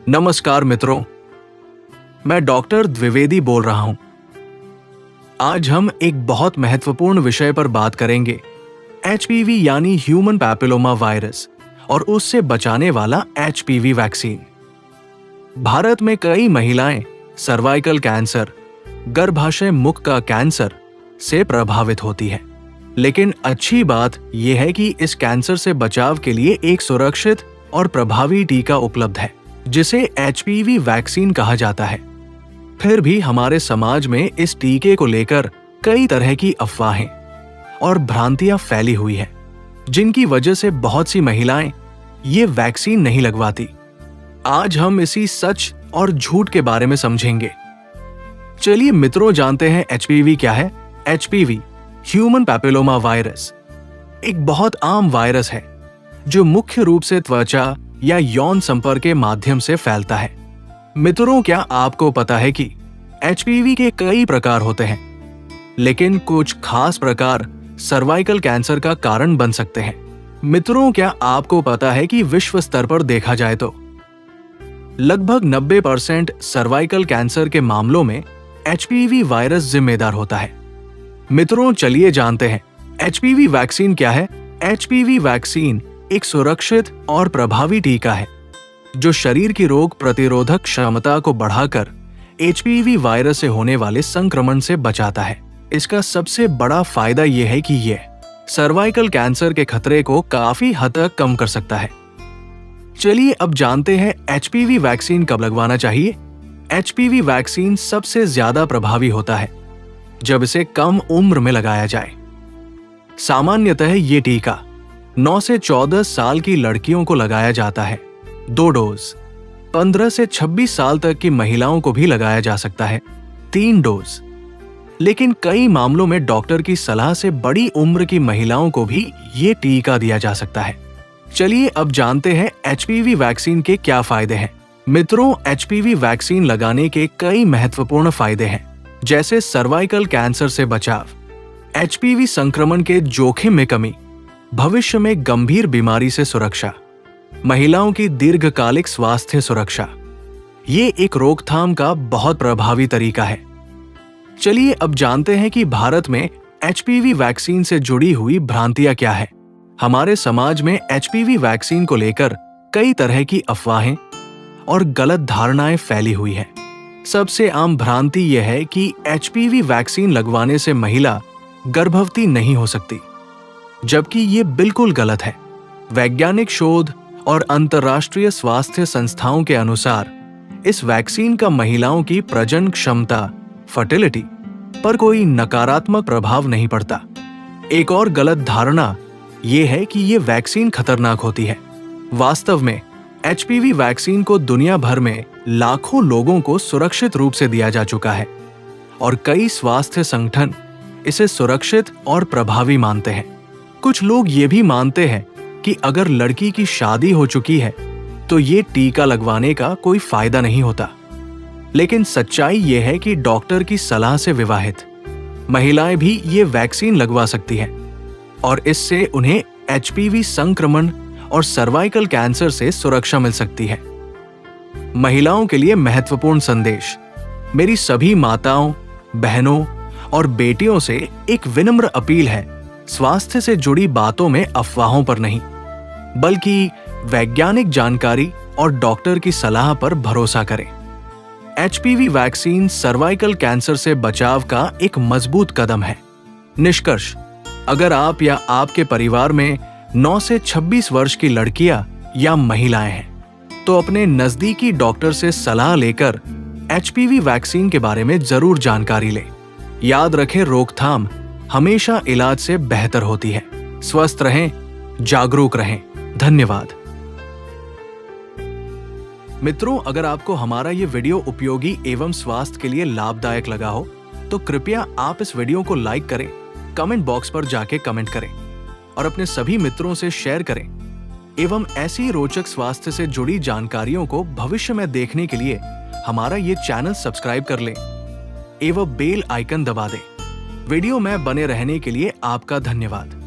नमस्कार मित्रों, मैं डॉक्टर द्विवेदी बोल रहा हूं। आज हम एक बहुत महत्वपूर्ण विषय पर बात करेंगे, एचपीवी यानी ह्यूमन पैपिलोमा वायरस और उससे बचाने वाला एचपीवी वैक्सीन। भारत में कई महिलाएं सर्वाइकल कैंसर, गर्भाशय मुख का कैंसर से प्रभावित होती है, लेकिन अच्छी बात यह है कि इस कैंसर से बचाव के लिए एक सुरक्षित और प्रभावी टीका उपलब्ध है, जिसे एचपीवी वैक्सीन कहा जाता है। फिर भी हमारे समाज में इस टीके को लेकर कई तरह की अफवाहें और भ्रांतियां फैली हुई हैं, जिनकी वजह से बहुत सी महिलाएं ये वैक्सीन नहीं लगवाती। आज हम इसी सच और झूठ के बारे में समझेंगे। चलिए मित्रों, जानते हैं एचपीवी क्या है। एचपीवी ह्यूमन पैपिलोमा वायरस एक बहुत आम वायरस है जो मुख्य रूप से त्वचा या यौन संपर्क के माध्यम से फैलता है। मित्रों, क्या आपको पता है कि एचपीवी के कई प्रकार होते हैं, लेकिन कुछ खास प्रकार सर्वाइकल कैंसर का कारण बन सकते हैं। मित्रों, क्या आपको पता है कि विश्व स्तर पर देखा जाए तो लगभग 90% सर्वाइकल कैंसर के मामलों में एचपीवी वायरस जिम्मेदार होता है। मित्रों, चलिए जानते हैं एचपीवी वैक्सीन क्या है। एचपीवी वैक्सीन एक सुरक्षित और प्रभावी टीका है जो शरीर की रोग प्रतिरोधक क्षमता को बढ़ाकर एचपीवी वायरस से होने वाले संक्रमण से बचाता है। इसका सबसे बड़ा फायदा यह है कि यह सर्वाइकल कैंसर के खतरे को काफी हद तक कम कर सकता है। चलिए अब जानते हैं एचपीवी वैक्सीन कब लगवाना चाहिए। एचपीवी वैक्सीन सबसे ज्यादा प्रभावी होता है जब इसे कम उम्र में लगाया जाए। सामान्यतः ये टीका 9 से 14 साल की लड़कियों को लगाया जाता है। 2 डोज। 15 से 26 साल तक की महिलाओं को भी लगाया जा सकता है, 3 डोज। लेकिन कई मामलों में डॉक्टर की सलाह से बड़ी उम्र की महिलाओं को भी ये टीका दिया जा सकता है। चलिए अब जानते हैं एचपीवी वैक्सीन के क्या फायदे हैं। मित्रों, एचपीवी वैक्सीन लगाने के कई महत्वपूर्ण फायदे हैं, जैसे सर्वाइकल कैंसर से बचाव, एचपीवी संक्रमण के जोखिम में कमी, भविष्य में गंभीर बीमारी से सुरक्षा, महिलाओं की दीर्घकालिक स्वास्थ्य सुरक्षा। ये एक रोकथाम का बहुत प्रभावी तरीका है। चलिए अब जानते हैं कि भारत में एचपीवी वैक्सीन से जुड़ी हुई भ्रांतियां क्या है। हमारे समाज में एचपीवी वैक्सीन को लेकर कई तरह की अफवाहें और गलत धारणाएं फैली हुई हैं। सबसे आम भ्रांति यह है कि एचपीवी वैक्सीन लगवाने से महिला गर्भवती नहीं हो सकती, जबकि ये बिल्कुल गलत है। वैज्ञानिक शोध और अंतर्राष्ट्रीय स्वास्थ्य संस्थाओं के अनुसार इस वैक्सीन का महिलाओं की प्रजनन क्षमता, फर्टिलिटी पर कोई नकारात्मक प्रभाव नहीं पड़ता। एक और गलत धारणा ये है कि ये वैक्सीन खतरनाक होती है। वास्तव में एचपीवी वैक्सीन को दुनिया भर में लाखों लोगों को सुरक्षित रूप से दिया जा चुका है और कई स्वास्थ्य संगठन इसे सुरक्षित और प्रभावी मानते हैं। कुछ लोग ये भी मानते हैं कि अगर लड़की की शादी हो चुकी है तो ये टीका लगवाने का कोई फायदा नहीं होता। लेकिन सच्चाई ये है कि डॉक्टर की सलाह से विवाहित महिलाएं भी ये वैक्सीन लगवा सकती हैं और इससे उन्हें एचपीवी संक्रमण और सर्वाइकल कैंसर से सुरक्षा मिल सकती है। महिलाओं के लिए महत्वपूर्ण संदेश। मेरी सभी माताओं, बहनों और बेटियों से एक विनम्र अपील है, स्वास्थ्य से जुड़ी बातों में अफवाहों पर नहीं, बल्कि वैज्ञानिक जानकारी और डॉक्टर की सलाह पर भरोसा करें। एचपीवी वैक्सीन सर्वाइकल कैंसर से बचाव का एक मजबूत कदम है। निष्कर्ष, अगर आप या आपके परिवार में 9 से 26 वर्ष की लड़कियां या महिलाएं हैं, तो अपने नजदीकी डॉक्टर से सलाह लेकर एचपीवी वैक्सीन के बारे में जरूर जानकारी लें। याद रखें, रोकथाम हमेशा इलाज से बेहतर होती है। स्वस्थ रहें, जागरूक रहें। धन्यवाद। मित्रों, अगर आपको हमारा ये वीडियो उपयोगी एवं स्वास्थ्य के लिए लाभदायक लगा हो तो कृपया आप इस वीडियो को लाइक करें, कमेंट बॉक्स पर जाके कमेंट करें और अपने सभी मित्रों से शेयर करें। एवं ऐसी रोचक स्वास्थ्य से जुड़ी जानकारियों को भविष्य में देखने के लिए हमारा ये चैनल सब्सक्राइब कर लें एवं बेल आइकन दबा दें। वीडियो में बने रहने के लिए आपका धन्यवाद।